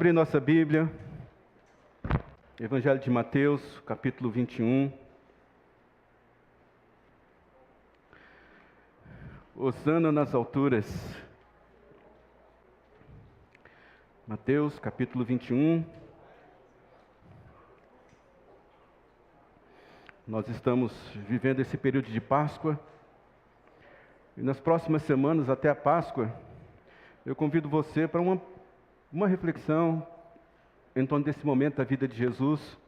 Abre nossa Bíblia, Evangelho de Mateus, capítulo 21. Hosana nas alturas. Mateus, capítulo 21. Nós estamos vivendo esse período de Páscoa. E nas próximas semanas, até a Páscoa, eu convido você para uma reflexão em torno desse momento da vida de Jesus.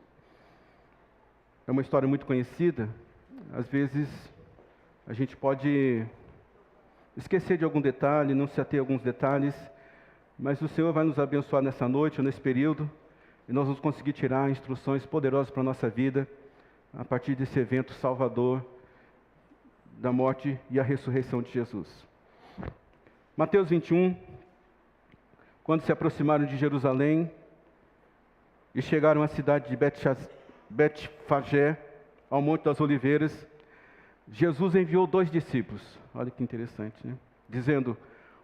É uma história muito conhecida. Às vezes, a gente pode esquecer de algum detalhe, não se ater a alguns detalhes, mas o Senhor vai nos abençoar nessa noite, ou nesse período, e nós vamos conseguir tirar instruções poderosas para a nossa vida, a partir desse evento salvador da morte e a ressurreição de Jesus. Mateus 21, quando se aproximaram de Jerusalém e chegaram à cidade de Betfagé, ao Monte das Oliveiras, Jesus enviou 2 discípulos, olha que interessante, né? Dizendo: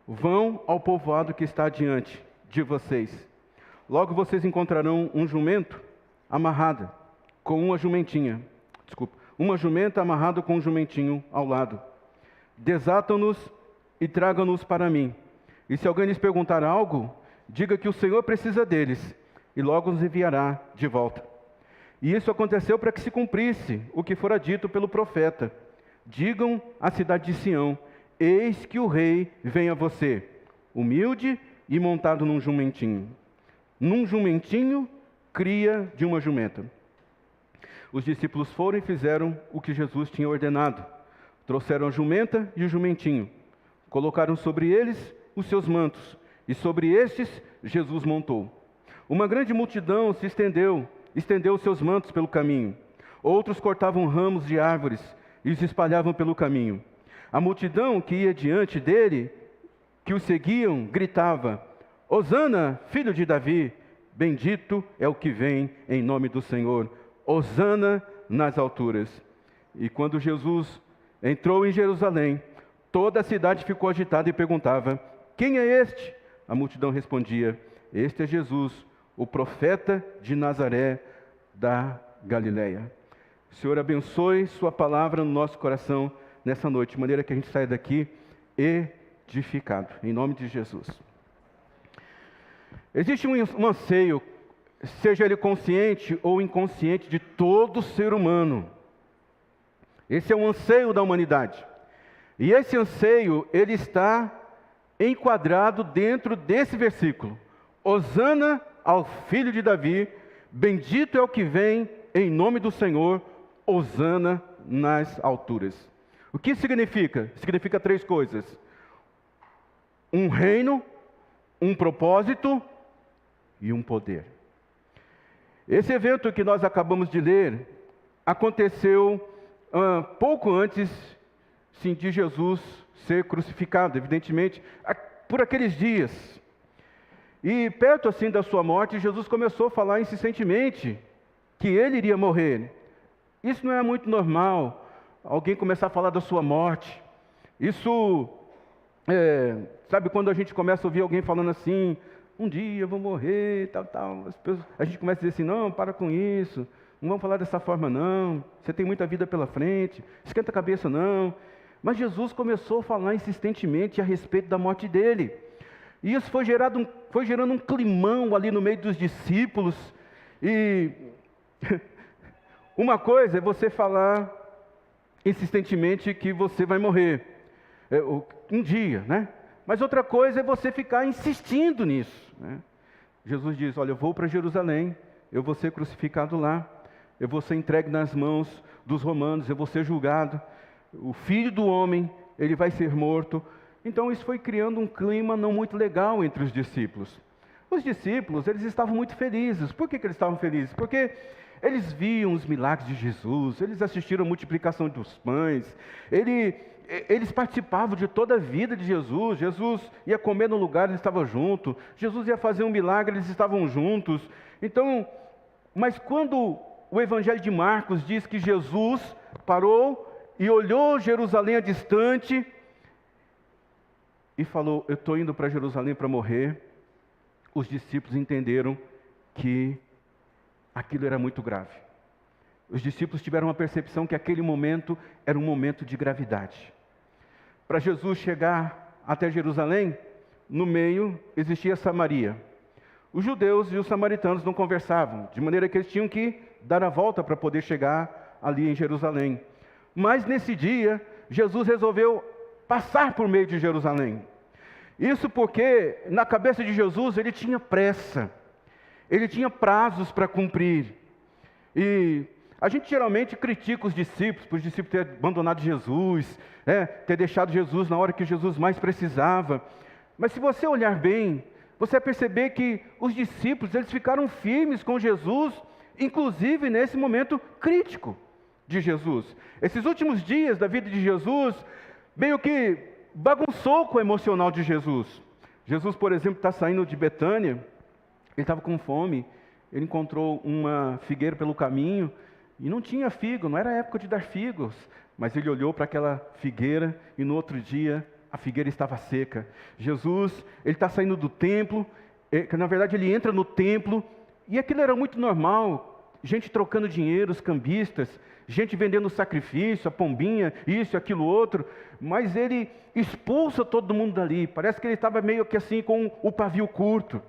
vão ao povoado que está diante de vocês. Logo vocês encontrarão um jumento amarrado com uma jumenta amarrada com um jumentinho ao lado. Desatam-nos e tragam-nos para mim. E se alguém lhes perguntar algo, diga que o Senhor precisa deles, e logo os enviará de volta. E isso aconteceu para que se cumprisse o que fora dito pelo profeta. Digam à cidade de Sião: eis que o rei vem a você, humilde e montado num jumentinho. Num jumentinho, cria de uma jumenta. Os discípulos foram e fizeram o que Jesus tinha ordenado. Trouxeram a jumenta e o jumentinho. Colocaram sobre eles os seus mantos, e sobre estes Jesus montou. Uma grande multidão se estendeu os seus mantos pelo caminho. Outros cortavam ramos de árvores e os espalhavam pelo caminho. A multidão que ia diante dele, que o seguiam, gritava: Hosana, filho de Davi, bendito é o que vem em nome do Senhor. Hosana nas alturas. E quando Jesus entrou em Jerusalém, toda a cidade ficou agitada e perguntava: quem é este? A multidão respondia: este é Jesus, o profeta de Nazaré da Galileia. O Senhor abençoe sua palavra no nosso coração nessa noite, de maneira que a gente saia daqui edificado, em nome de Jesus. Existe um anseio, seja ele consciente ou inconsciente, de todo ser humano. Esse é um anseio da humanidade. E esse anseio, ele está enquadrado dentro desse versículo. Hosana ao filho de Davi, bendito é o que vem em nome do Senhor, Hosana nas alturas. O que significa? Significa 3 coisas: um reino, um propósito e um poder. Esse evento que nós acabamos de ler aconteceu pouco antes, sim, de Jesus ser crucificado, evidentemente, por aqueles dias. E perto assim da sua morte, Jesus começou a falar insistentemente que ele iria morrer. Isso não é muito normal, alguém começar a falar da sua morte. Isso, sabe quando a gente começa a ouvir alguém falando assim: um dia eu vou morrer, tal. A gente começa a dizer assim: não, para com isso, não vamos falar dessa forma não, você tem muita vida pela frente, esquenta a cabeça não. Mas Jesus começou a falar insistentemente a respeito da morte dele. E isso foi gerando um climão ali no meio dos discípulos. E uma coisa é você falar insistentemente que você vai morrer um dia, né? Mas outra coisa é você ficar insistindo nisso, né? Jesus diz: olha, eu vou para Jerusalém, eu vou ser crucificado lá, eu vou ser entregue nas mãos dos romanos, eu vou ser julgado, o Filho do Homem, ele vai ser morto. Então isso foi criando um clima não muito legal entre os discípulos. Os discípulos, eles estavam muito felizes. Por que eles estavam felizes? Porque eles viam os milagres de Jesus, eles assistiram a multiplicação dos pães, eles participavam de toda a vida de Jesus. Jesus ia comer no lugar, eles estavam juntos. Jesus ia fazer um milagre, eles estavam juntos. Então, mas quando o Evangelho de Marcos diz que Jesus parou e olhou Jerusalém a distante e falou: eu estou indo para Jerusalém para morrer, os discípulos entenderam que aquilo era muito grave. Os discípulos tiveram uma percepção que aquele momento era um momento de gravidade. Para Jesus chegar até Jerusalém, no meio existia Samaria. Os judeus e os samaritanos não conversavam, de maneira que eles tinham que dar a volta para poder chegar ali em Jerusalém. Mas nesse dia, Jesus resolveu passar por meio de Jerusalém. Isso porque na cabeça de Jesus ele tinha pressa, ele tinha prazos para cumprir. E a gente geralmente critica os discípulos, por os discípulos terem abandonado Jesus, ter deixado Jesus na hora que Jesus mais precisava. Mas se você olhar bem, você vai perceber que os discípulos eles ficaram firmes com Jesus, inclusive nesse momento crítico de Jesus. Esses últimos dias da vida de Jesus, meio que bagunçou com o emocional de Jesus. Jesus, por exemplo, está saindo de Betânia, ele estava com fome, ele encontrou uma figueira pelo caminho, e não tinha figo, não era época de dar figos, mas ele olhou para aquela figueira, e no outro dia, a figueira estava seca. Jesus, ele está saindo do templo, que na verdade ele entra no templo, e aquilo era muito normal, gente trocando dinheiro, os cambistas, gente vendendo sacrifício, a pombinha, isso, aquilo, outro, mas ele expulsa todo mundo dali, parece que ele estava meio que assim com o pavio curto.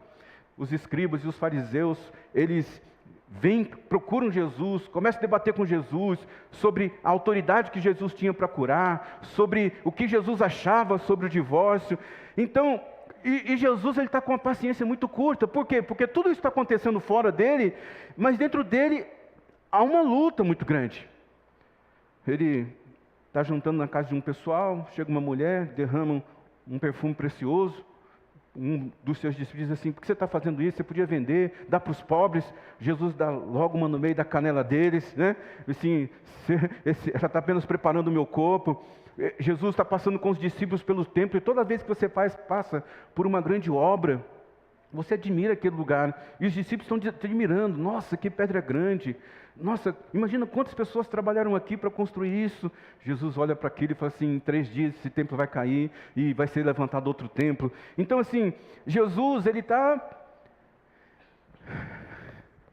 Os escribas e os fariseus, eles vêm, procuram Jesus, começam a debater com Jesus sobre a autoridade que Jesus tinha para curar, sobre o que Jesus achava sobre o divórcio. Então, e Jesus ele está com uma paciência muito curta. Por quê? Porque tudo isso está acontecendo fora dele, mas dentro dele há uma luta muito grande. Ele está juntando na casa de um pessoal, chega uma mulher, derrama um perfume precioso. Um dos seus discípulos diz assim: por que você está fazendo isso? Você podia vender, dar para os pobres. Jesus dá logo uma no meio da canela deles, né? Assim, já está apenas preparando o meu corpo. Jesus está passando com os discípulos pelo templo, e toda vez que você passa por uma grande obra, você admira aquele lugar, e os discípulos estão te admirando. Nossa, que pedra grande! Nossa, imagina quantas pessoas trabalharam aqui para construir isso. Jesus olha para aquilo e fala assim: em 3 dias esse templo vai cair e vai ser levantado outro templo. Então assim, Jesus, ele está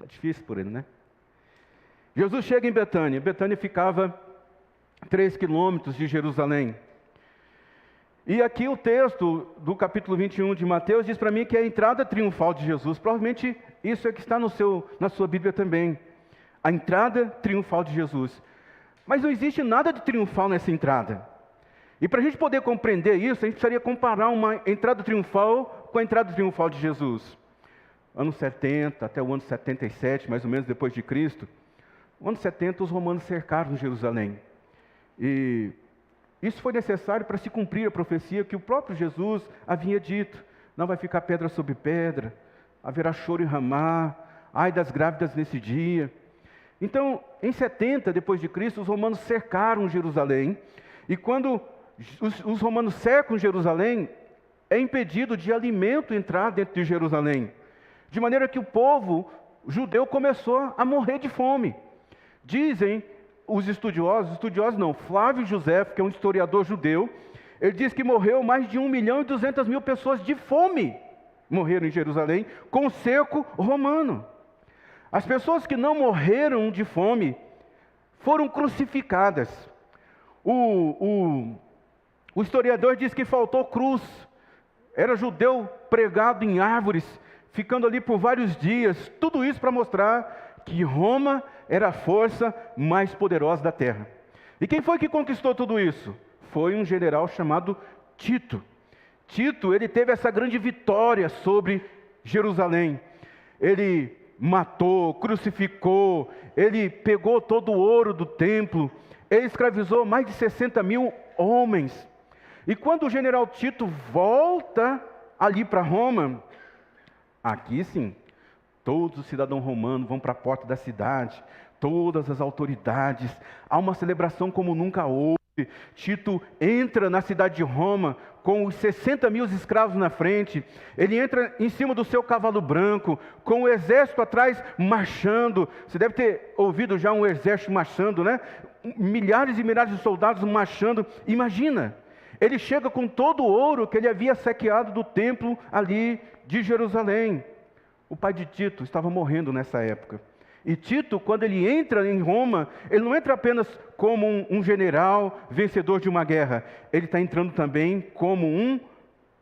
difícil por ele, né? Jesus chega em Betânia. Betânia ficava 3 quilômetros de Jerusalém. E aqui o texto do capítulo 21 de Mateus diz para mim que é a entrada triunfal de Jesus. Provavelmente isso é que está na sua Bíblia também. A entrada triunfal de Jesus. Mas não existe nada de triunfal nessa entrada. E para a gente poder compreender isso, a gente precisaria comparar uma entrada triunfal com a entrada triunfal de Jesus. Anos 70 até o ano 77, mais ou menos depois de Cristo. No ano 70 os romanos cercaram Jerusalém. E isso foi necessário para se cumprir a profecia que o próprio Jesus havia dito: não vai ficar pedra sobre pedra, haverá choro e ramar, ai das grávidas nesse dia. Então, em 70 depois de Cristo, os romanos cercaram Jerusalém, e quando os romanos cercam Jerusalém, é impedido de alimento entrar dentro de Jerusalém, de maneira que o povo judeu começou a morrer de fome. Dizem os estudiosos não, Flávio Josefo, que é um historiador judeu, ele diz que morreu mais de 1.200.000 pessoas de fome, morreram em Jerusalém, com o cerco romano. As pessoas que não morreram de fome foram crucificadas. O historiador diz que faltou cruz. Era judeu pregado em árvores, ficando ali por vários dias. Tudo isso para mostrar que Roma era a força mais poderosa da terra. E quem foi que conquistou tudo isso? Foi um general chamado Tito. Tito, ele teve essa grande vitória sobre Jerusalém. Ele matou, crucificou, ele pegou todo o ouro do templo, ele escravizou mais de 60.000 homens. E quando o general Tito volta ali para Roma, aqui sim, todos os cidadãos romanos vão para a porta da cidade, todas as autoridades, há uma celebração como nunca houve. Tito entra na cidade de Roma com os 60.000 escravos na frente, ele entra em cima do seu cavalo branco, com o exército atrás marchando. Você deve ter ouvido já um exército marchando, né? Milhares e milhares de soldados marchando. Imagina, Ele chega com todo o ouro que ele havia saqueado do templo ali de Jerusalém. O pai de Tito estava morrendo nessa época. E Tito, quando ele entra em Roma, ele não entra apenas como um general vencedor de uma guerra. Ele está entrando também como um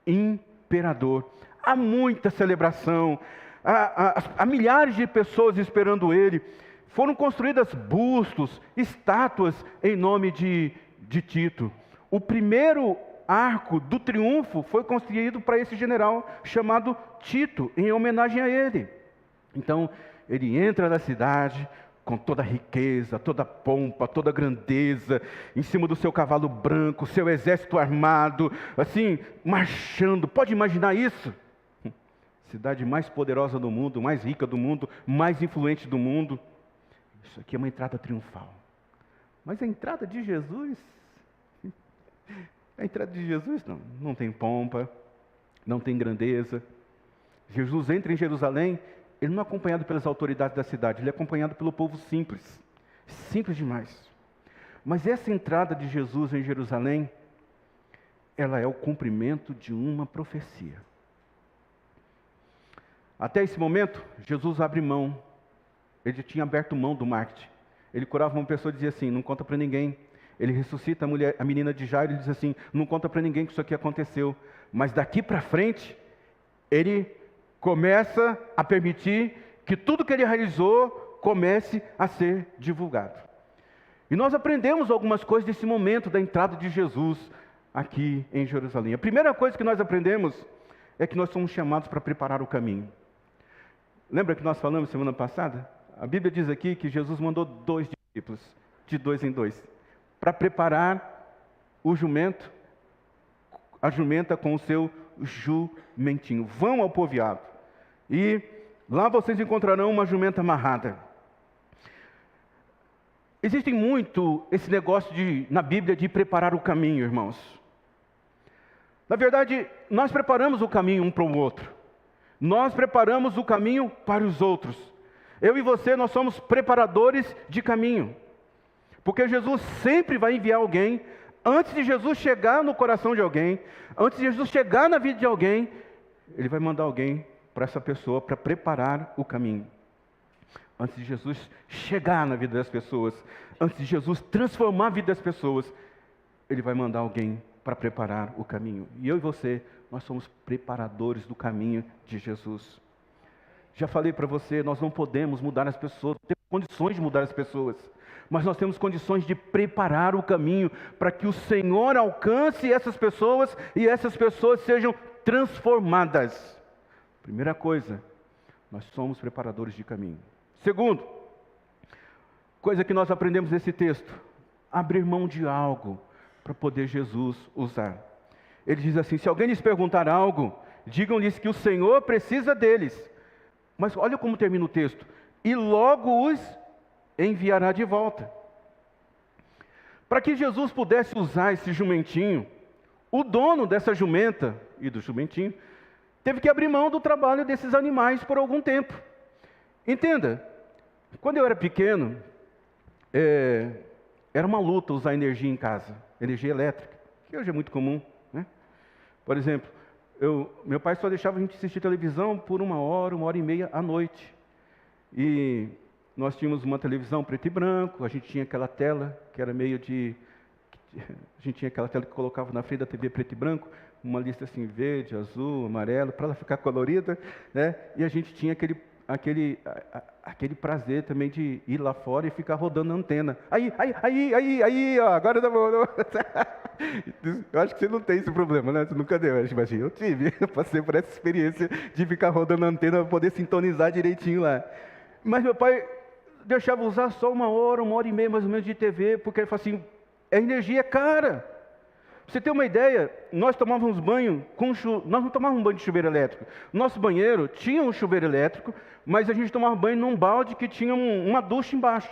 imperador. Há muita celebração. Há milhares de pessoas esperando ele. Foram construídas bustos, estátuas em nome de Tito. O primeiro arco do triunfo foi construído para esse general chamado Tito, em homenagem a ele. Então, ele entra na cidade com toda a riqueza, toda a pompa, toda a grandeza, em cima do seu cavalo branco, seu exército armado, assim, marchando. Pode imaginar isso? Cidade mais poderosa do mundo, mais rica do mundo, mais influente do mundo. Isso aqui é uma entrada triunfal. Mas a entrada de Jesus... A entrada de Jesus não tem pompa, não tem grandeza. Jesus entra em Jerusalém, ele não é acompanhado pelas autoridades da cidade, ele é acompanhado pelo povo simples. Simples demais. Mas essa entrada de Jesus em Jerusalém, ela é o cumprimento de uma profecia. Até esse momento, Jesus abre mão. Ele tinha aberto mão do marketing. Ele curava uma pessoa e dizia assim, não conta para ninguém. Ele ressuscita a menina de Jairo e diz assim, não conta para ninguém que isso aqui aconteceu. Mas daqui para frente, ele começa a permitir que tudo que ele realizou comece a ser divulgado. E nós aprendemos algumas coisas desse momento da entrada de Jesus aqui em Jerusalém. A primeira coisa que nós aprendemos é que nós somos chamados para preparar o caminho. Lembra que nós falamos semana passada? A Bíblia diz aqui que Jesus mandou 2 discípulos, de 2 em 2. Para preparar o jumento, a jumenta com o seu jumentinho. Vão ao povoado e lá vocês encontrarão uma jumenta amarrada. Existe muito esse negócio na Bíblia de preparar o caminho, irmãos. Na verdade, nós preparamos o caminho um para o outro. Nós preparamos o caminho para os outros. Eu e você, nós somos preparadores de caminho. Porque Jesus sempre vai enviar alguém, antes de Jesus chegar no coração de alguém, antes de Jesus chegar na vida de alguém, Ele vai mandar alguém para essa pessoa, para preparar o caminho. Antes de Jesus chegar na vida das pessoas, antes de Jesus transformar a vida das pessoas, Ele vai mandar alguém para preparar o caminho. E eu e você, nós somos preparadores do caminho de Jesus. Já falei para você, nós não podemos mudar as pessoas, não temos condições de mudar as pessoas. Mas nós temos condições de preparar o caminho para que o Senhor alcance essas pessoas e essas pessoas sejam transformadas. Primeira coisa, nós somos preparadores de caminho. Segundo, coisa que nós aprendemos nesse texto, abrir mão de algo para poder Jesus usar. Ele diz assim, se alguém lhes perguntar algo, digam-lhes que o Senhor precisa deles. Mas olha como termina o texto, e logo os enviará de volta. Para que Jesus pudesse usar esse jumentinho, o dono dessa jumenta e do jumentinho teve que abrir mão do trabalho desses animais por algum tempo. Entenda, quando eu era pequeno, era uma luta usar energia em casa, energia elétrica, que hoje é muito comum, né? Por exemplo, meu pai só deixava a gente assistir televisão por 1 hora e meia à noite. E nós tínhamos uma televisão preto e branco, a gente tinha aquela tela que era meio de... A gente tinha aquela tela que colocava na frente da TV preto e branco, uma lista assim, verde, azul, amarelo, para ela ficar colorida, né? E a gente tinha aquele prazer também de ir lá fora e ficar rodando a antena. Aí, ó, agora tá bom. Eu acho que você não tem esse problema, né? Você nunca deu, imagina. Eu tive, eu passei por essa experiência de ficar rodando a antena para poder sintonizar direitinho lá. Mas meu pai deixava usar só 1 hora e meia mais ou menos de TV, porque ele falou assim, a energia é cara. Pra você ter uma ideia, nós tomávamos banho nós não tomávamos banho de chuveiro elétrico. Nosso banheiro tinha um chuveiro elétrico, mas a gente tomava banho num balde que tinha uma ducha embaixo.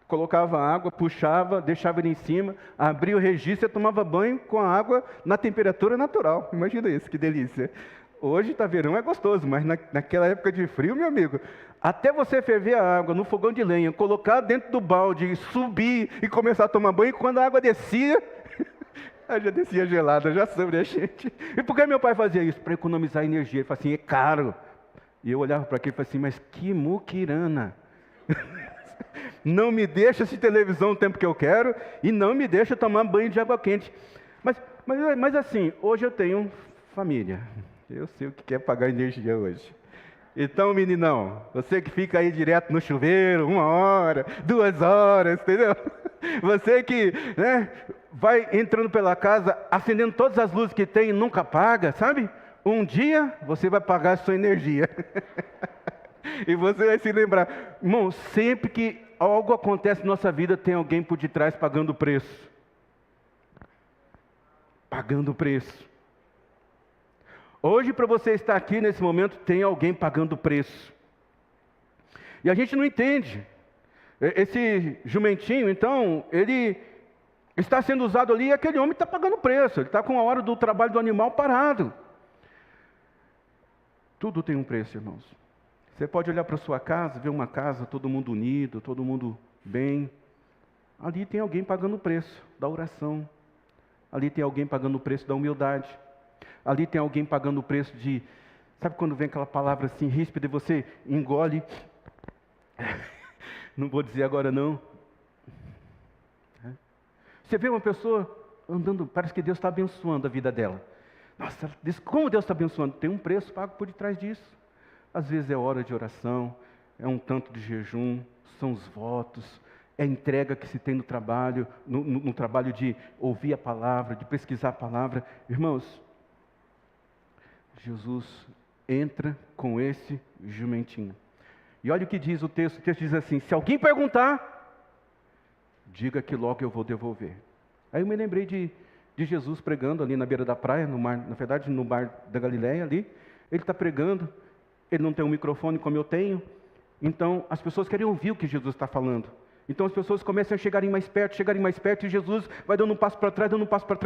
Colocava água, puxava, deixava ele em cima, abria o registro e tomava banho com a água na temperatura natural. Imagina isso, que delícia. Hoje tá verão, é gostoso, mas naquela época de frio, meu amigo, até você ferver a água no fogão de lenha, colocar dentro do balde, subir e começar a tomar banho, quando a água descia, Aí já descia gelada, já sobre a gente. E por que meu pai fazia isso? Para economizar energia. Ele falava assim, é caro. E eu olhava para aquilo e falava assim, mas que muquirana. Não me deixa assistir televisão o tempo que eu quero e não me deixa tomar banho de água quente. Mas assim, hoje eu tenho família. Eu sei o que é pagar energia hoje. Então, meninão, você que fica aí direto no chuveiro, 1 hora, 2 horas, entendeu? Você que, né, vai entrando pela casa, acendendo todas as luzes que tem e nunca apaga, sabe? Um dia você vai pagar a sua energia. E você vai se lembrar, irmão, sempre que algo acontece na nossa vida, tem alguém por detrás pagando o preço. Pagando o preço. Hoje, para você estar aqui nesse momento, tem alguém pagando o preço. E a gente não entende. Esse jumentinho, então, ele está sendo usado ali e aquele homem está pagando o preço. Ele está com a hora do trabalho do animal parado. Tudo tem um preço, irmãos. Você pode olhar para a sua casa, ver uma casa, todo mundo unido, todo mundo bem. Ali tem alguém pagando o preço da oração. Ali tem alguém pagando o preço da humildade. Ali tem alguém pagando o preço de... Sabe quando vem aquela palavra assim, ríspida, e você engole? Não vou dizer agora não. Você vê uma pessoa andando, parece que Deus está abençoando a vida dela. Nossa, como Deus está abençoando? Tem um preço pago por detrás disso. Às vezes é hora de oração, é um tanto de jejum, são os votos, é a entrega que se tem no trabalho, no trabalho de ouvir a palavra, de pesquisar a palavra. Irmãos, Jesus entra com esse jumentinho. E olha o que diz o texto diz assim, se alguém perguntar, diga que logo eu vou devolver. Aí eu me lembrei de Jesus pregando ali na beira da praia, no mar, na verdade no mar da Galileia ali, ele está pregando, ele não tem um microfone como eu tenho, então as pessoas querem ouvir o que Jesus está falando. Então as pessoas começam a chegarem mais perto, e Jesus vai dando um passo para trás,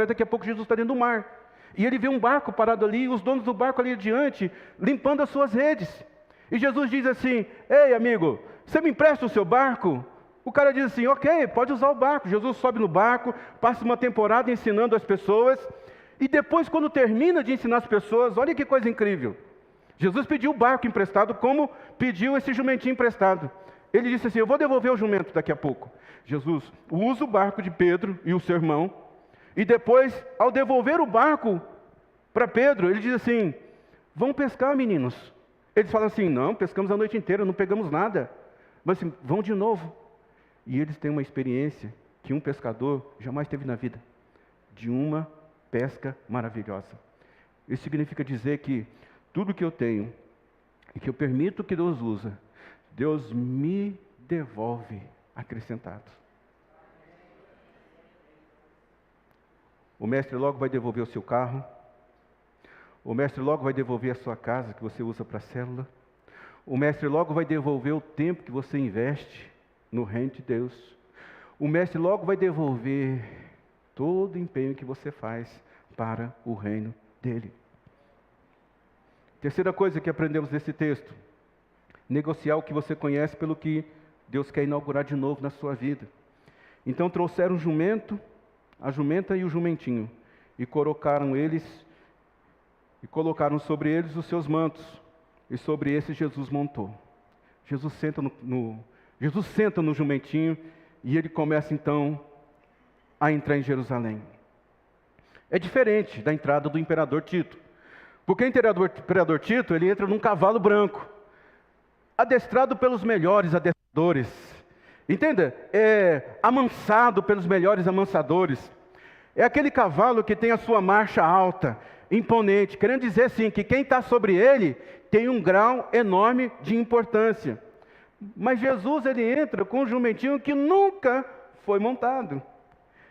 daqui a pouco Jesus está dentro do mar. E ele vê um barco parado ali, os donos do barco ali adiante, limpando as suas redes. E Jesus diz assim, ei amigo, você me empresta o seu barco? O cara diz assim, ok, pode usar o barco. Jesus sobe no barco, passa uma temporada ensinando as pessoas, e depois quando termina de ensinar as pessoas, olha que coisa incrível. Jesus pediu o barco emprestado como pediu esse jumentinho emprestado. Ele disse assim, eu vou devolver o jumento daqui a pouco. Jesus usa o barco de Pedro e o seu irmão, e depois, ao devolver o barco para Pedro, ele diz assim, vão pescar, meninos. Eles falam assim, não, pescamos a noite inteira, não pegamos nada. Mas assim, vão de novo. E eles têm uma experiência que um pescador jamais teve na vida, de uma pesca maravilhosa. Isso significa dizer que tudo que eu tenho, e que eu permito que Deus use, Deus me devolve acrescentado. O mestre logo vai devolver o seu carro. O mestre logo vai devolver a sua casa que você usa para a célula. O mestre logo vai devolver o tempo que você investe no reino de Deus. O mestre logo vai devolver todo o empenho que você faz para o reino dele. Terceira coisa que aprendemos nesse texto: negociar o que você conhece pelo que Deus quer inaugurar de novo na sua vida. Então trouxeram o jumento, a jumenta e o jumentinho, e colocaram sobre eles os seus mantos, e sobre esses Jesus montou. Jesus senta no jumentinho, e ele começa então a entrar em Jerusalém. É diferente da entrada do imperador Tito, porque o imperador Tito, ele entra num cavalo branco, adestrado pelos melhores adestradores, entenda? É amansado pelos melhores amansadores. É aquele cavalo que tem a sua marcha alta, imponente, querendo dizer assim, que quem está sobre ele tem um grau enorme de importância. Mas Jesus, ele entra com um jumentinho que nunca foi montado.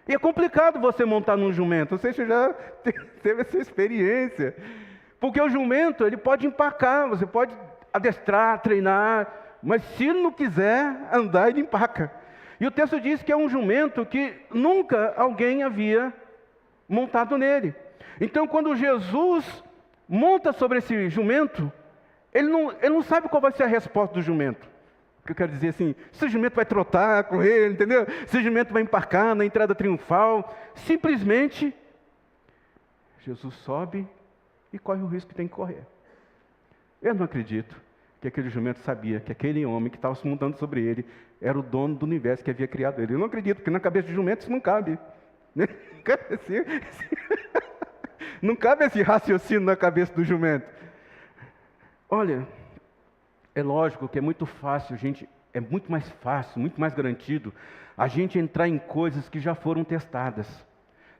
E é complicado você montar num jumento, você já teve essa experiência. Porque o jumento, ele pode empacar, você pode adestrar, treinar, mas se não quiser andar, ele empaca. E o texto diz que é um jumento que nunca alguém havia montado nele. Então, quando Jesus monta sobre esse jumento, ele não sabe qual vai ser a resposta do jumento. O que eu quero dizer assim, se o jumento vai trotar com ele, entendeu? Se o jumento vai empacar na entrada triunfal. Simplesmente, Jesus sobe e corre o risco que tem que correr. Eu não acredito que aquele jumento sabia que aquele homem que estava se montando sobre ele era o dono do universo que havia criado ele. Eu não acredito, porque na cabeça de jumento isso não cabe. Não cabe esse raciocínio na cabeça do jumento. Olha, é lógico que é muito fácil, gente, é muito mais fácil, muito mais garantido a gente entrar em coisas que já foram testadas,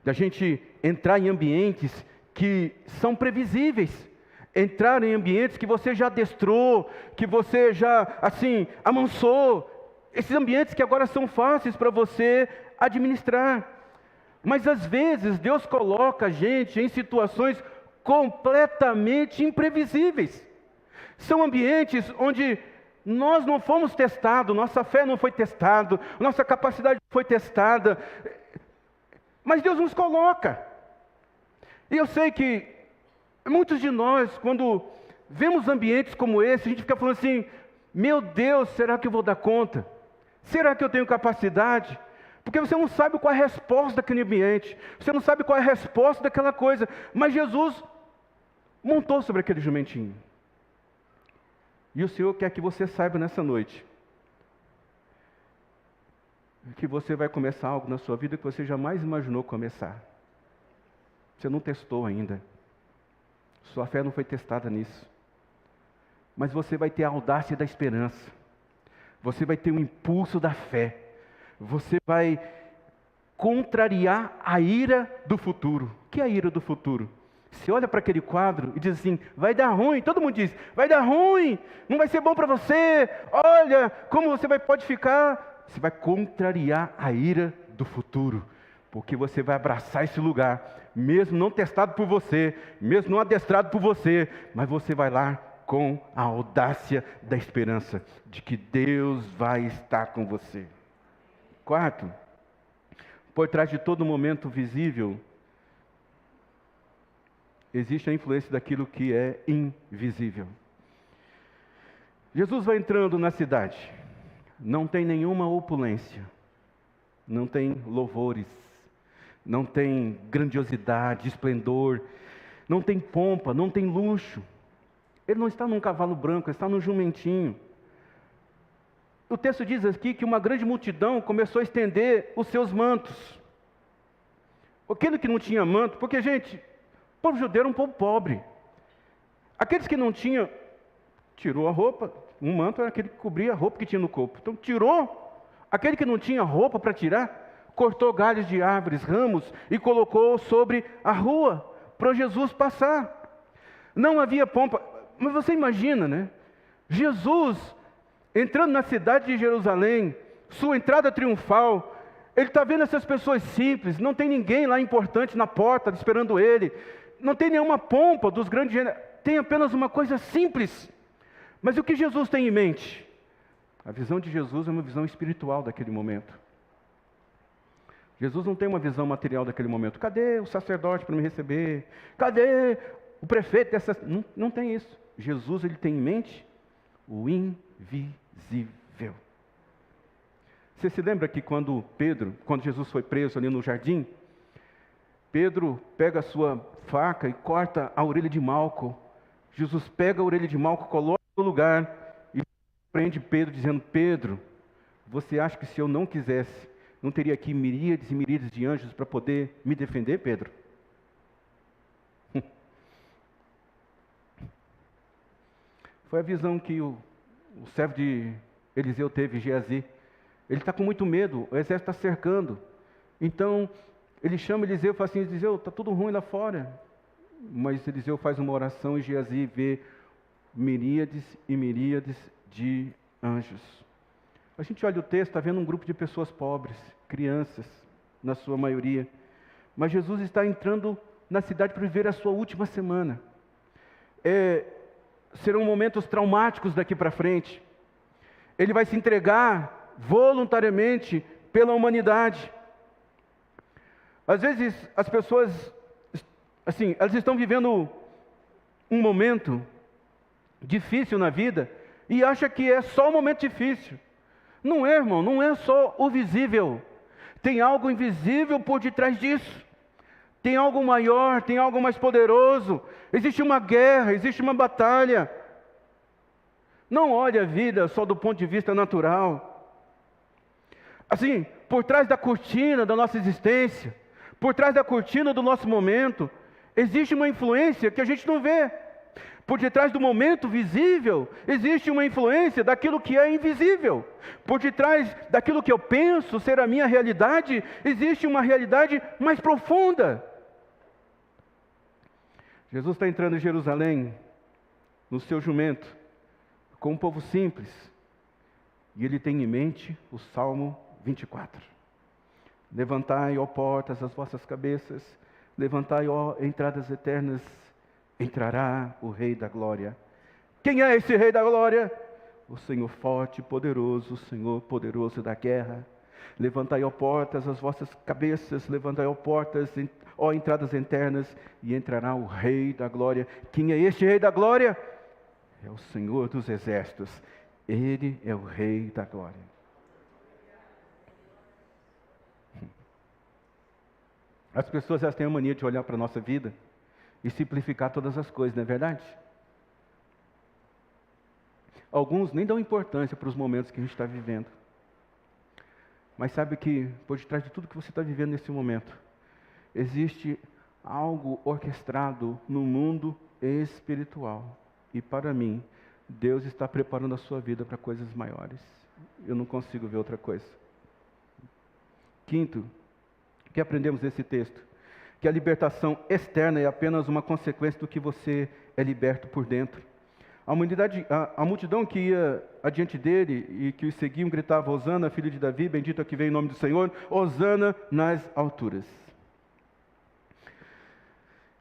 da gente entrar em ambientes que são previsíveis, entrar em ambientes que você já adestrou, que você já, assim, amansou, esses ambientes que agora são fáceis para você administrar. Mas às vezes Deus coloca a gente em situações completamente imprevisíveis. São ambientes onde nós não fomos testados, nossa fé não foi testada, nossa capacidade não foi testada, mas Deus nos coloca. E eu sei que muitos de nós, quando vemos ambientes como esse, a gente fica falando assim: meu Deus, será que eu vou dar conta? Será que eu tenho capacidade? Porque você não sabe qual é a resposta daquele ambiente, você não sabe qual é a resposta daquela coisa, mas Jesus montou sobre aquele jumentinho. E o Senhor quer que você saiba nessa noite que você vai começar algo na sua vida que você jamais imaginou começar. Você não testou ainda. Sua fé não foi testada nisso. Mas você vai ter a audácia da esperança. Você vai ter o impulso da fé. Você vai contrariar a ira do futuro. O que é a ira do futuro? Você olha para aquele quadro e diz assim: vai dar ruim. Todo mundo diz: vai dar ruim, não vai ser bom para você. Olha como você pode ficar. Você vai contrariar a ira do futuro, porque você vai abraçar esse lugar, mesmo não testado por você, mesmo não adestrado por você, mas você vai lá com a audácia da esperança de que Deus vai estar com você. Quarto, por trás de todo momento visível existe a influência daquilo que é invisível. Jesus vai entrando na cidade, não tem nenhuma opulência, não tem louvores, não tem grandiosidade, esplendor, não tem pompa, não tem luxo. Ele não está num cavalo branco, ele está num jumentinho. O texto diz aqui que uma grande multidão começou a estender os seus mantos. Aquele que não tinha manto, porque, gente, o povo judeu era um povo pobre. Aqueles que não tinham, tirou a roupa, um manto era aquele que cobria a roupa que tinha no corpo. Então tirou, aquele que não tinha roupa para tirar, cortou galhos de árvores, ramos e colocou sobre a rua para Jesus passar. Não havia pompa, mas você imagina, né? Jesus entrando na cidade de Jerusalém, sua entrada triunfal, ele está vendo essas pessoas simples, não tem ninguém lá importante na porta esperando ele, não tem nenhuma pompa dos grandes, tem apenas uma coisa simples. Mas o que Jesus tem em mente? A visão de Jesus é uma visão espiritual daquele momento. Jesus não tem uma visão material daquele momento. Cadê o sacerdote para me receber? Cadê o prefeito dessa... Não tem isso. Jesus, ele tem em mente o invisível. Você se lembra que quando Jesus foi preso ali no jardim, Pedro pega a sua faca e corta a orelha de Malco. Jesus pega a orelha de Malco, coloca no lugar e prende Pedro, dizendo: Pedro, você acha que se eu não quisesse, não teria aqui miríades e miríades de anjos para poder me defender, Pedro? Foi a visão que o servo de Eliseu teve, Geazi. Ele está com muito medo, o exército está cercando. Então, ele chama Eliseu e fala assim: Eliseu, está tudo ruim lá fora. Mas Eliseu faz uma oração e Geazi vê miríades e miríades de anjos. A gente olha o texto, está vendo um grupo de pessoas pobres, crianças, na sua maioria. Mas Jesus está entrando na cidade para viver a sua última semana. Serão momentos traumáticos daqui para frente. Ele vai se entregar voluntariamente pela humanidade. Às vezes as pessoas, assim, elas estão vivendo um momento difícil na vida e acham que é só um momento difícil. Não é, irmão, não é só o visível. Tem algo invisível por detrás disso. Tem algo maior, tem algo mais poderoso. Existe uma guerra, existe uma batalha. Não olhe a vida só do ponto de vista natural. Assim, por trás da cortina da nossa existência, por trás da cortina do nosso momento, existe uma influência que a gente não vê. Por detrás do momento visível, existe uma influência daquilo que é invisível. Por detrás daquilo que eu penso ser a minha realidade, existe uma realidade mais profunda. Jesus está entrando em Jerusalém, no seu jumento, com um povo simples. E ele tem em mente o Salmo 24. Levantai, ó portas, as vossas cabeças. Levantai, ó entradas eternas. Entrará o Rei da Glória. Quem é esse Rei da Glória? O Senhor forte e poderoso, o Senhor poderoso da guerra. Levantai, ó portas, as vossas cabeças. Levantai, ó portas, ó entradas eternas. E entrará o Rei da Glória. Quem é este Rei da Glória? É o Senhor dos Exércitos. Ele é o Rei da Glória. As pessoas elas têm a mania de olhar para a nossa vida e simplificar todas as coisas, não é verdade? Alguns nem dão importância para os momentos que a gente está vivendo. Mas sabe que por detrás de tudo que você está vivendo nesse momento, existe algo orquestrado no mundo espiritual. E para mim, Deus está preparando a sua vida para coisas maiores. Eu não consigo ver outra coisa. Quinto, o que aprendemos nesse texto? Que a libertação externa é apenas uma consequência do que você é liberto por dentro. A multidão que ia adiante dele e que o seguiam gritava: Hosana, filho de Davi, bendito é que vem em nome do Senhor, Hosana nas alturas.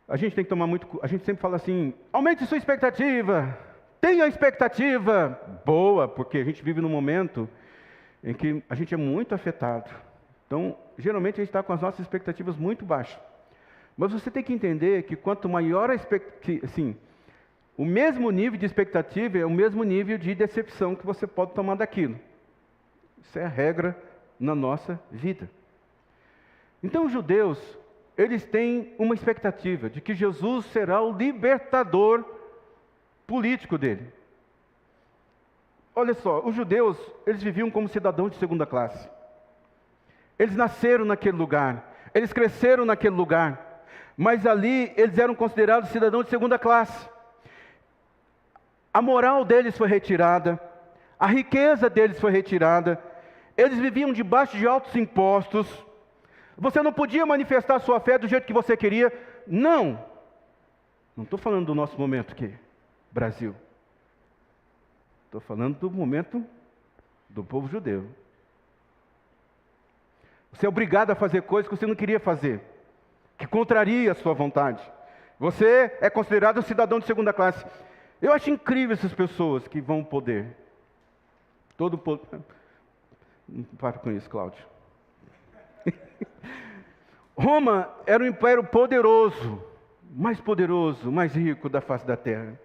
A gente tem que tomar muito, a gente sempre fala assim: aumente sua expectativa, tenha expectativa boa, porque a gente vive num momento em que a gente é muito afetado. Então, geralmente a gente está com as nossas expectativas muito baixas. Mas você tem que entender que quanto maior a expectativa, assim, o mesmo nível de expectativa é o mesmo nível de decepção que você pode tomar daquilo. Isso é a regra na nossa vida. Então, os judeus, eles têm uma expectativa de que Jesus será o libertador político dele. Olha só, os judeus, eles viviam como cidadãos de segunda classe. Eles nasceram naquele lugar, eles cresceram naquele lugar, mas ali eles eram considerados cidadãos de segunda classe. A moral deles foi retirada, a riqueza deles foi retirada, eles viviam debaixo de altos impostos. Você não podia manifestar a sua fé do jeito que você queria. Não estou falando do nosso momento aqui, Brasil. Estou falando do momento do povo judeu. Você é obrigado a fazer coisas que você não queria fazer, que contraria a sua vontade. Você é considerado um cidadão de segunda classe. Eu acho incrível essas pessoas que vão ao poder. Todo poder. Não para com isso, Cláudio. Roma era um império poderoso, mais rico da face da terra.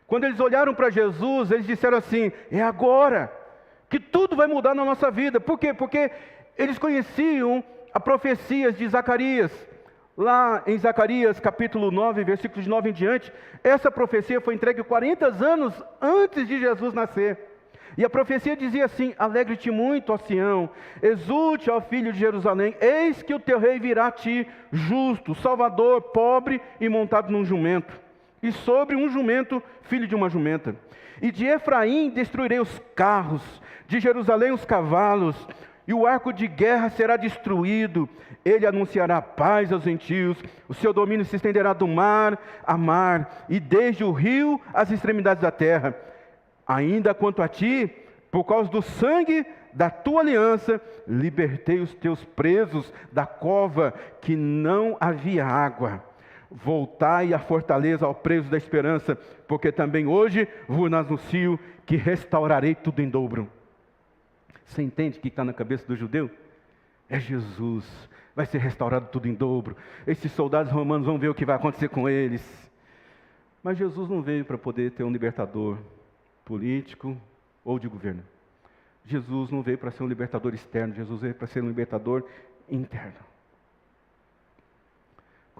Quando eles olharam para Jesus, eles disseram assim: é agora que tudo vai mudar na nossa vida. Por quê? Porque eles conheciam as profecias de Zacarias. Lá em Zacarias capítulo 9, versículos de 9 em diante, essa profecia foi entregue 40 anos antes de Jesus nascer. E a profecia dizia assim: alegre-te muito, ó Sião, exulte, ó filho de Jerusalém, eis que o teu rei virá a ti, justo, salvador, pobre e montado num jumento, e sobre um jumento, filho de uma jumenta. E de Efraim destruirei os carros, de Jerusalém os cavalos, e o arco de guerra será destruído. Ele anunciará paz aos gentios, o seu domínio se estenderá do mar a mar, e desde o rio às extremidades da terra. Ainda quanto a ti, por causa do sangue da tua aliança, libertei os teus presos da cova que não havia água. Voltai à fortaleza ao preso da esperança, porque também hoje vos anuncio que restaurarei tudo em dobro. Você entende o que está na cabeça do judeu? É Jesus, vai ser restaurado tudo em dobro. Esses soldados romanos vão ver o que vai acontecer com eles. Mas Jesus não veio para poder ter um libertador político ou de governo. Jesus não veio para ser um libertador externo, Jesus veio para ser um libertador interno.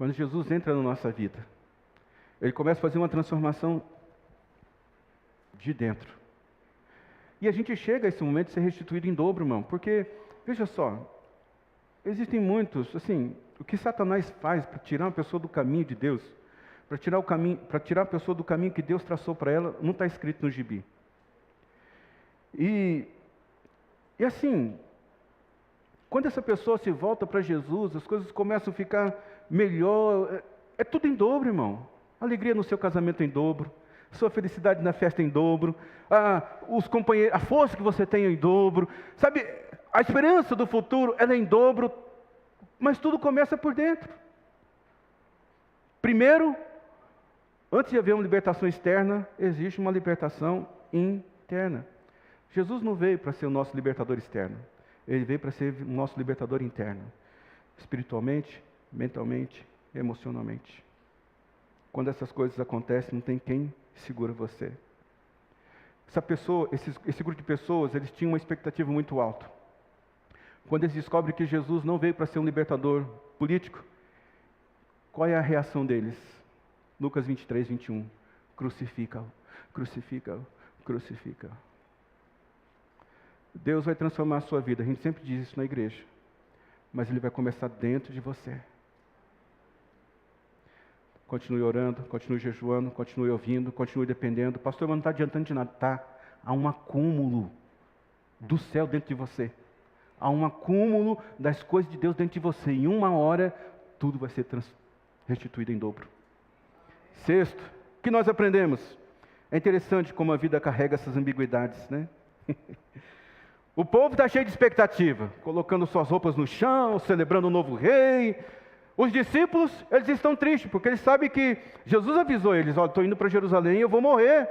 Quando Jesus entra na nossa vida, Ele começa a fazer uma transformação de dentro. E a gente chega a esse momento de ser restituído em dobro, irmão, porque, veja só, existem muitos, assim, o que Satanás faz para tirar uma pessoa do caminho de Deus, para tirar a pessoa do caminho que Deus traçou para ela, não está escrito no gibi. E assim, quando essa pessoa se volta para Jesus, as coisas começam a ficar melhor, é tudo em dobro, irmão. Alegria no seu casamento em dobro, sua felicidade na festa em dobro, os companheiros, a força que você tem em dobro, sabe, a esperança do futuro, ela é em dobro, mas tudo começa por dentro. Primeiro, antes de haver uma libertação externa, existe uma libertação interna. Jesus não veio para ser o nosso libertador externo, Ele veio para ser o nosso libertador interno, espiritualmente, mentalmente, emocionalmente. Quando essas coisas acontecem, não tem quem segura você. Essa pessoa, esse grupo de pessoas, eles tinham uma expectativa muito alta. Quando eles descobrem que Jesus não veio para ser um libertador político, qual é a reação deles? Lucas 23, 21. Crucifica-o, crucifica-o, crucifica-o. Deus vai transformar a sua vida. A gente sempre diz isso na igreja. Mas Ele vai começar dentro de você. Continue orando, continue jejuando, continue ouvindo, continue dependendo. Pastor, mas não está adiantando de nada. Tá. Há um acúmulo do céu dentro de você. Há um acúmulo das coisas de Deus dentro de você. Em uma hora, tudo vai ser restituído em dobro. Sexto, o que nós aprendemos? É interessante como a vida carrega essas ambiguidades, né? O povo está cheio de expectativa, colocando suas roupas no chão, celebrando o novo rei. Os discípulos, eles estão tristes, porque eles sabem que Jesus avisou eles, olha, estou indo para Jerusalém e eu vou morrer.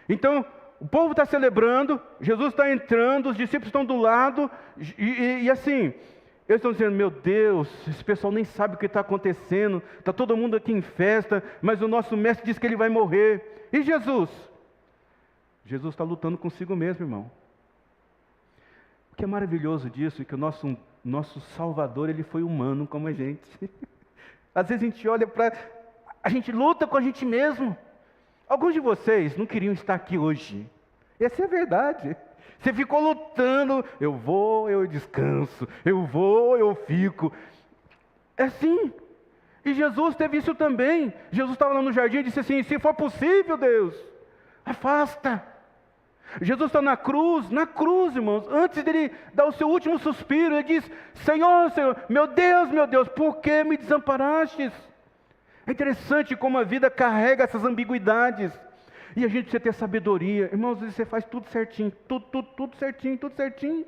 Então, o povo está celebrando, Jesus está entrando, os discípulos estão do lado, e assim, eles estão dizendo, meu Deus, esse pessoal nem sabe o que está acontecendo, está todo mundo aqui em festa, mas o nosso mestre diz que ele vai morrer. E Jesus? Jesus está lutando consigo mesmo, irmão. O que é maravilhoso disso é que o nosso Salvador, ele foi humano como a gente. Às vezes a gente olha para... A gente luta com a gente mesmo. Alguns de vocês não queriam estar aqui hoje. Essa é a verdade. Você ficou lutando. Eu vou, eu descanso. Eu vou, eu fico. É assim. E Jesus teve isso também. Jesus estava lá no jardim e disse assim, se for possível, Deus, afasta. Jesus está na cruz, irmãos, antes dele dar o seu último suspiro, ele diz, Senhor, meu Deus, por que me desamparastes? É interessante como a vida carrega essas ambiguidades, e a gente precisa ter sabedoria. Irmãos, você faz tudo certinho, tudo certinho.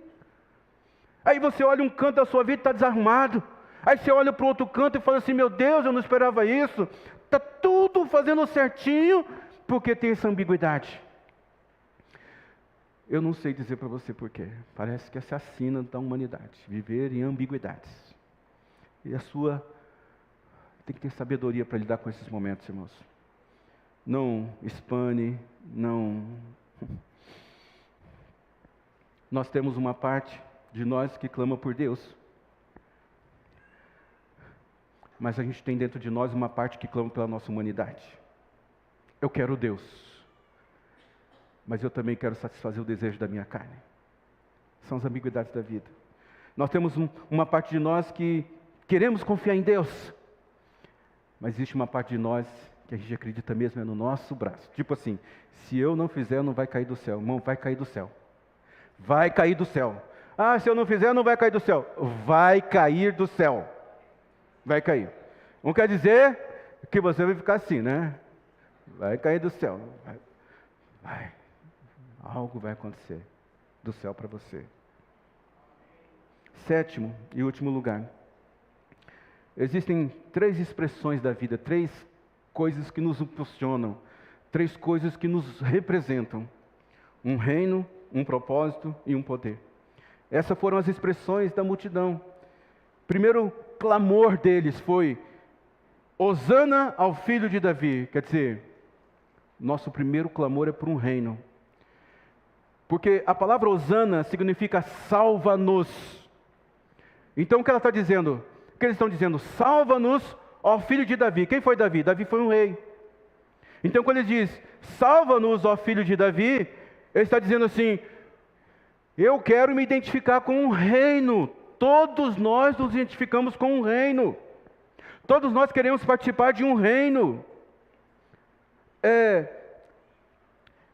Aí você olha um canto da sua vida e está desarrumado, aí você olha para o outro canto e fala assim, meu Deus, eu não esperava isso, está tudo fazendo certinho, porque tem essa ambiguidade. Eu não sei dizer para você porquê. Parece que essa é a sina da humanidade. Viver em ambiguidades. E a sua... Tem que ter sabedoria para lidar com esses momentos, irmãos. Não espane, não... Nós temos uma parte de nós que clama por Deus. Mas a gente tem dentro de nós uma parte que clama pela nossa humanidade. Eu quero Deus. Mas eu também quero satisfazer o desejo da minha carne. São as ambiguidades da vida. Nós temos uma parte de nós que queremos confiar em Deus, mas existe uma parte de nós que a gente acredita mesmo é no nosso braço. Tipo assim, se eu não fizer, não vai cair do céu. Irmão, vai cair do céu. Vai cair do céu. Ah, se eu não fizer, não vai cair do céu. Vai cair do céu. Vai cair. Não quer dizer que você vai ficar assim, né? Vai cair do céu. Vai. Algo vai acontecer do céu para você. Sétimo e último lugar. Existem 3 expressões da vida, 3 coisas que nos impulsionam, 3 coisas que nos representam. Um reino, um propósito e um poder. Essas foram as expressões da multidão. Primeiro clamor deles foi, Hosana ao filho de Davi. Quer dizer, nosso primeiro clamor é por um reino. Porque a palavra Hosana significa salva-nos. Então o que ela está dizendo? O que eles estão dizendo? Salva-nos, ó filho de Davi. Quem foi Davi? Davi foi um rei. Então quando ele diz, salva-nos, ó filho de Davi, ele está dizendo assim, eu quero me identificar com um reino. Todos nós nos identificamos com um reino. Todos nós queremos participar de um reino.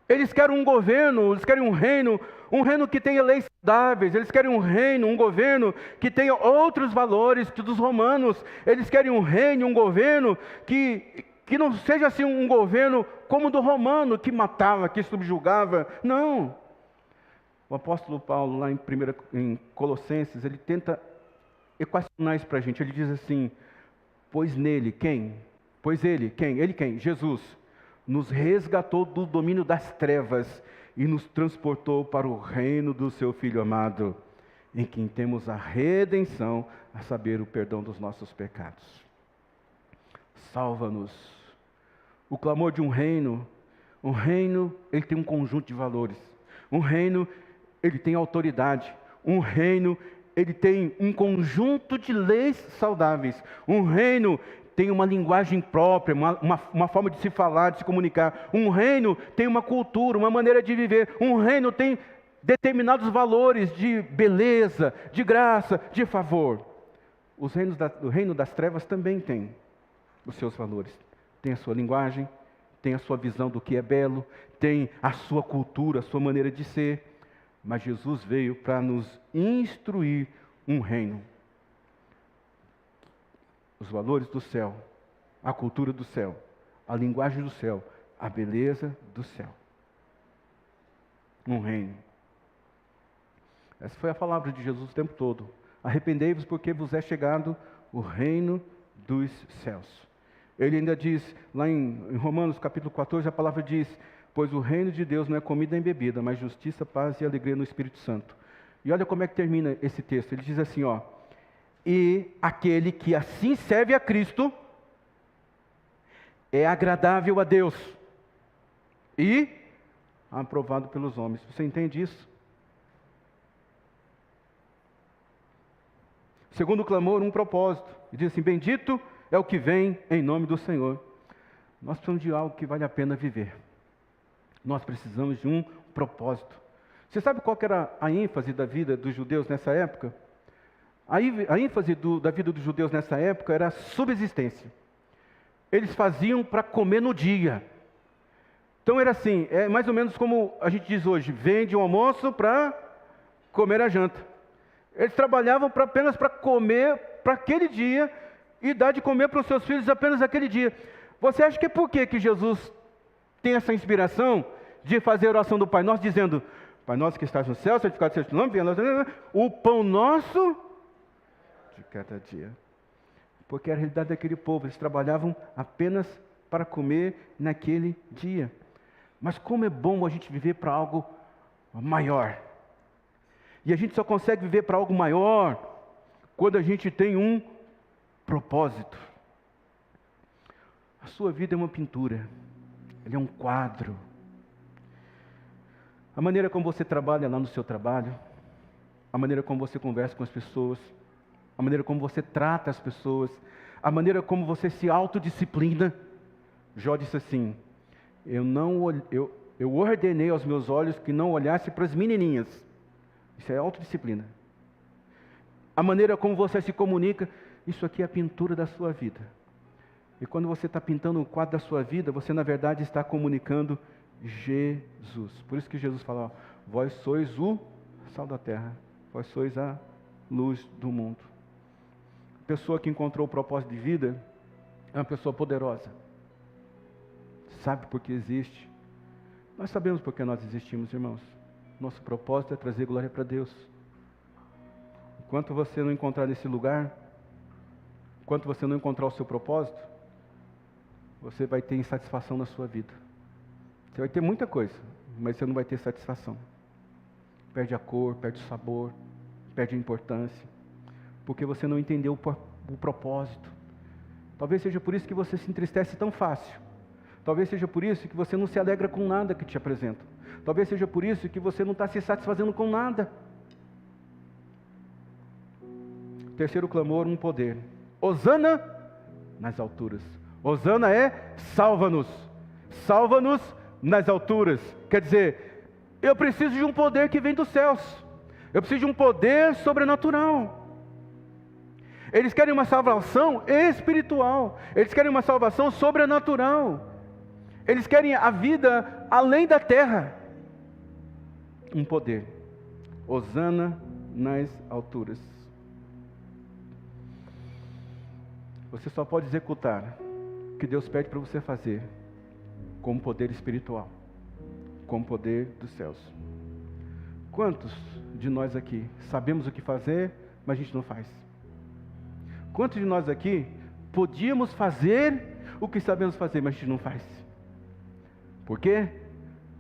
Eles querem um governo, eles querem um reino que tenha leis saudáveis, eles querem um reino, um governo que tenha outros valores que dos romanos, eles querem um reino, um governo que não seja assim um governo como o do romano, que matava, que subjugava, não. O apóstolo Paulo, lá em Colossenses, ele tenta equacionar isso para a gente, ele diz assim, pois nele, quem? Pois ele, quem? Ele quem? Jesus. Nos resgatou do domínio das trevas e nos transportou para o reino do seu Filho amado, em quem temos a redenção, a saber, o perdão dos nossos pecados. Salva-nos. O clamor de um reino, ele tem um conjunto de valores. Um reino, ele tem autoridade. Um reino, ele tem um conjunto de leis saudáveis. Um reino tem uma linguagem própria, uma forma de se falar, de se comunicar. Um reino tem uma cultura, uma maneira de viver. Um reino tem determinados valores de beleza, de graça, de favor. O reino das trevas também tem os seus valores. Tem a sua linguagem, tem a sua visão do que é belo, tem a sua cultura, a sua maneira de ser. Mas Jesus veio para nos instruir um reino. Os valores do céu, a cultura do céu, a linguagem do céu, a beleza do céu. Um reino. Essa foi a palavra de Jesus o tempo todo. Arrependei-vos porque vos é chegado o reino dos céus. Ele ainda diz, lá em Romanos capítulo 14, a palavra diz, pois o reino de Deus não é comida nem bebida, mas justiça, paz e alegria no Espírito Santo. E olha como é que termina esse texto. Ele diz assim, ó, e aquele que assim serve a Cristo é agradável a Deus e aprovado pelos homens. Você entende isso? Segundo o clamor, um propósito. Ele diz assim, bendito é o que vem em nome do Senhor. Nós precisamos de algo que vale a pena viver. Nós precisamos de um propósito. Você sabe qual que era a ênfase da vida dos judeus nessa época? A ênfase da vida dos judeus nessa época era a subsistência. Eles faziam para comer no dia. Então era assim, é mais ou menos como a gente diz hoje, vende um almoço para comer a janta. Eles trabalhavam apenas para comer para aquele dia e dar de comer para os seus filhos apenas aquele dia. Você acha que é por que Jesus tem essa inspiração de fazer a oração do Pai Nosso, dizendo, Pai Nosso que estás no céu, santificado seja o teu nome, venha a nós, o pão nosso de cada dia. Porque era a realidade daquele povo, eles trabalhavam apenas para comer naquele dia. Mas como é bom a gente viver para algo maior. E a gente só consegue viver para algo maior quando a gente tem um propósito. A sua vida é uma pintura, ele é um quadro. A maneira como você trabalha lá no seu trabalho, a maneira como você conversa com as pessoas, a maneira como você trata as pessoas, a maneira como você se autodisciplina. Jó disse assim, eu ordenei aos meus olhos que não olhasse para as menininhas. Isso é autodisciplina. A maneira como você se comunica, isso aqui é a pintura da sua vida. E quando você está pintando um quadro da sua vida, você na verdade está comunicando Jesus. Por isso que Jesus fala, ó, vós sois o sal da terra, vós sois a luz do mundo. A pessoa que encontrou o propósito de vida é uma pessoa poderosa. Sabe por que existe. Nós sabemos por que nós existimos, irmãos. Nosso propósito é trazer glória para Deus. Enquanto você não encontrar nesse lugar, enquanto você não encontrar o seu propósito, você vai ter insatisfação na sua vida. Você vai ter muita coisa, mas você não vai ter satisfação. Perde a cor, perde o sabor, perde a importância, porque você não entendeu o propósito. Talvez seja por isso que você se entristece tão fácil. Talvez seja por isso que você não se alegra com nada que te apresentam. Talvez seja por isso que você não está se satisfazendo com nada. Terceiro clamor, um poder. Hosana nas alturas. Hosana é salva-nos. Salva-nos nas alturas. Quer dizer, eu preciso de um poder que vem dos céus. Eu preciso de um poder sobrenatural. Eles querem uma salvação espiritual. Eles querem uma salvação sobrenatural. Eles querem a vida além da terra. Um poder. Hosana nas alturas. Você só pode executar o que Deus pede para você fazer com poder espiritual, com poder dos céus. Quantos de nós aqui sabemos o que fazer, mas a gente não faz? Quantos de nós aqui podíamos fazer o que sabemos fazer, mas a gente não faz? Por quê?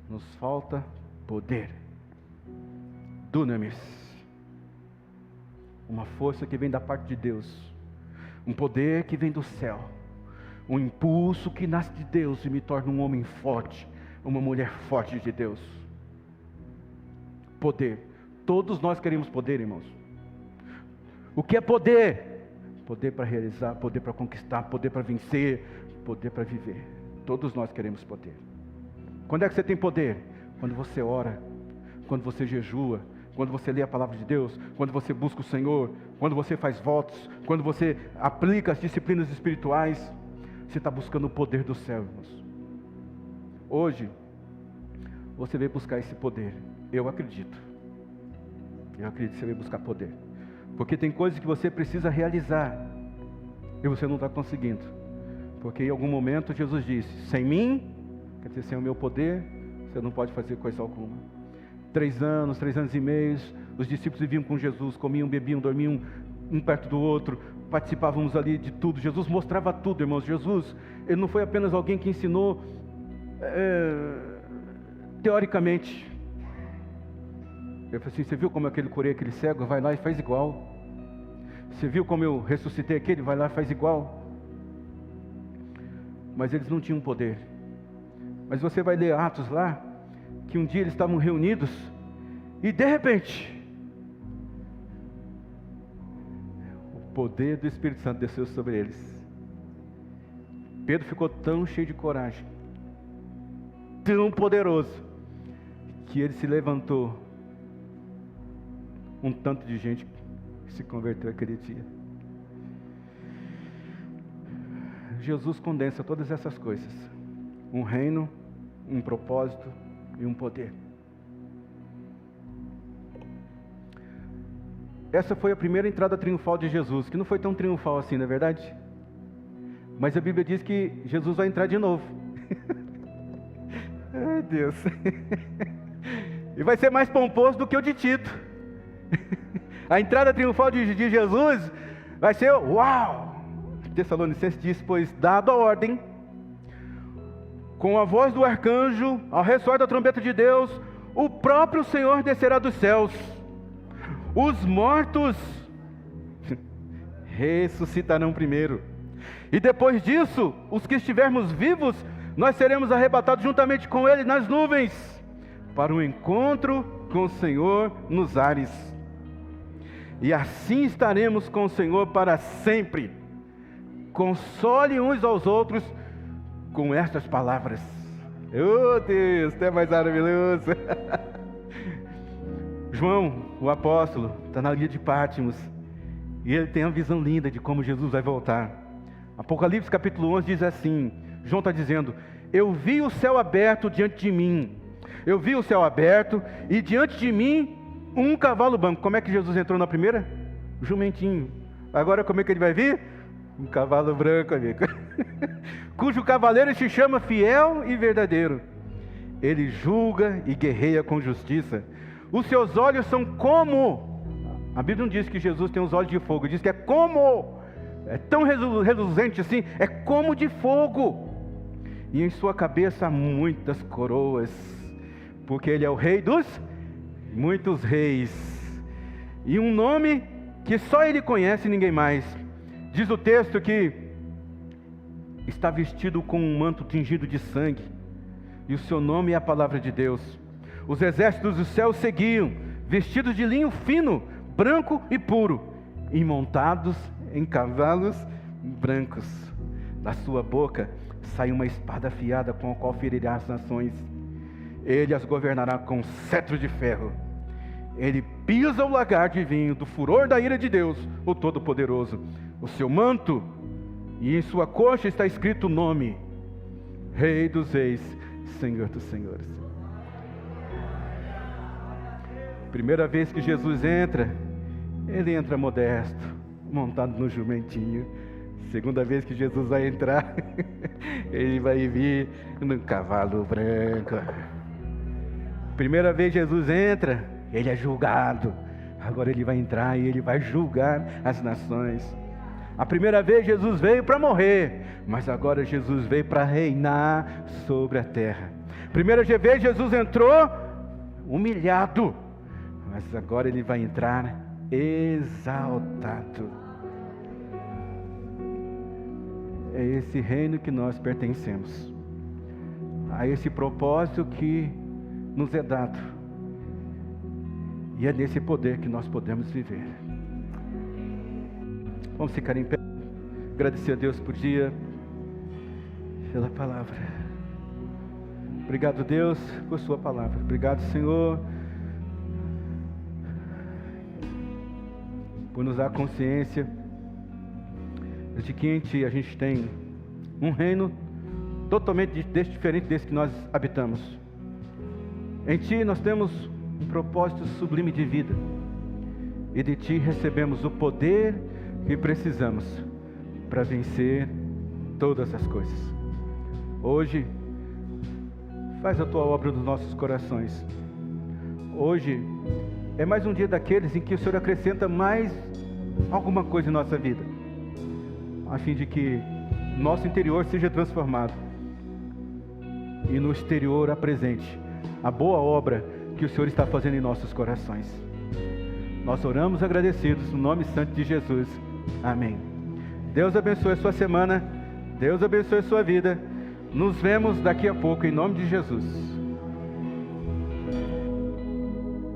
Nos falta poder. Dunamis. Uma força que vem da parte de Deus. Um poder que vem do céu. Um impulso que nasce de Deus e me torna um homem forte, uma mulher forte de Deus. Poder. Todos nós queremos poder, irmãos. O que é poder? Poder para realizar, poder para conquistar, poder para vencer, poder para viver. Todos nós queremos poder. Quando é que você tem poder? Quando você ora, quando você jejua, quando você lê a palavra de Deus, quando você busca o Senhor, quando você faz votos, quando você aplica as disciplinas espirituais, você está buscando o poder do céu, irmãos. Hoje, você veio buscar esse poder. Eu acredito que você veio buscar poder. Porque tem coisas que você precisa realizar e você não está conseguindo. Porque em algum momento Jesus disse, sem mim, quer dizer, sem o meu poder, você não pode fazer coisa alguma. 3 anos e meio, os discípulos viviam com Jesus, comiam, bebiam, dormiam um perto do outro, participávamos ali de tudo. Jesus mostrava tudo, irmãos. Jesus, ele não foi apenas alguém que ensinou teoricamente. Eu falei assim, você viu como eu curei aquele cego? Vai lá e faz igual. Você viu como eu ressuscitei aquele? Vai lá e faz igual. Mas eles não tinham poder. Mas você vai ler Atos lá, que um dia eles estavam reunidos e de repente o poder do Espírito Santo desceu sobre eles. Pedro ficou tão cheio de coragem, tão poderoso, que ele se levantou. Um tanto de gente se converteu aquele dia. Jesus condensa todas essas coisas: um reino, um propósito e um poder. Essa foi a primeira entrada triunfal de Jesus, que não foi tão triunfal assim, não é verdade? Mas a Bíblia diz que Jesus vai entrar de novo. Ai, Deus. E vai ser mais pomposo do que o de Tito. A entrada triunfal de Jesus vai ser uau! Tessalonicenses diz, pois dado a ordem, com a voz do arcanjo, ao ressoar da trombeta de Deus, o próprio Senhor descerá dos céus. Os mortos ressuscitarão primeiro. E depois disso, os que estivermos vivos, nós seremos arrebatados juntamente com Ele nas nuvens, para um encontro com o Senhor nos ares. E assim estaremos com o Senhor para sempre. Console uns aos outros com estas palavras. Oh Deus, até mais maravilhoso. João, o apóstolo, está na ilha de Patmos, e ele tem uma visão linda de como Jesus vai voltar. Apocalipse capítulo 11 diz assim, João está dizendo, eu vi o céu aberto diante de mim. Eu vi o céu aberto e diante de mim um cavalo branco. Como é que Jesus entrou na primeira? Jumentinho. Agora como é que ele vai vir? Um cavalo branco, amigo. Cujo cavaleiro se chama Fiel e Verdadeiro. Ele julga e guerreia com justiça. Os seus olhos são como... A Bíblia não diz que Jesus tem os olhos de fogo. Diz que é como... É tão reluzente assim. É como de fogo. E em sua cabeça há muitas coroas. Porque ele é o rei dos muitos reis. E um nome que só ele conhece e ninguém mais. Diz o texto que está vestido com um manto tingido de sangue, e o seu nome é a palavra de Deus. Os exércitos do céu seguiam, vestidos de linho fino, branco e puro, e montados em cavalos brancos. Da sua boca sai uma espada afiada com a qual ferirá as nações. Ele as governará com cetro de ferro. Ele pisa o lagar de vinho do furor da ira de Deus, o Todo-Poderoso. O seu manto e em sua coxa está escrito o nome: Rei dos Reis, Senhor dos Senhores. Primeira vez que Jesus entra, ele entra modesto, montado no jumentinho. Segunda vez que Jesus vai entrar, ele vai vir num cavalo branco. Primeira vez Jesus entra, ele é julgado. Agora ele vai entrar e ele vai julgar as nações. A primeira vez Jesus veio para morrer, mas agora Jesus veio para reinar sobre a terra. Primeira vez Jesus entrou humilhado, mas agora ele vai entrar exaltado. É esse reino que nós pertencemos, a esse propósito que nos é dado, e é nesse poder que nós podemos viver. Vamos ficar em pé, agradecer a Deus por dia, pela palavra. Obrigado, Deus, por sua palavra. Obrigado, Senhor, por nos dar consciência de que em Ti a gente tem um reino totalmente diferente desse que nós habitamos. Em Ti nós temos um propósito sublime de vida, e de Ti recebemos o poder que precisamos para vencer todas as coisas. Hoje, faz a Tua obra nos nossos corações. Hoje é mais um dia daqueles em que o Senhor acrescenta mais alguma coisa em nossa vida, a fim de que nosso interior seja transformado e no exterior apresente a boa obra que o Senhor está fazendo em nossos corações. Nós oramos agradecidos no nome santo de Jesus. Amém. Deus abençoe a sua semana. Deus abençoe a sua vida. Nos vemos daqui a pouco em nome de Jesus.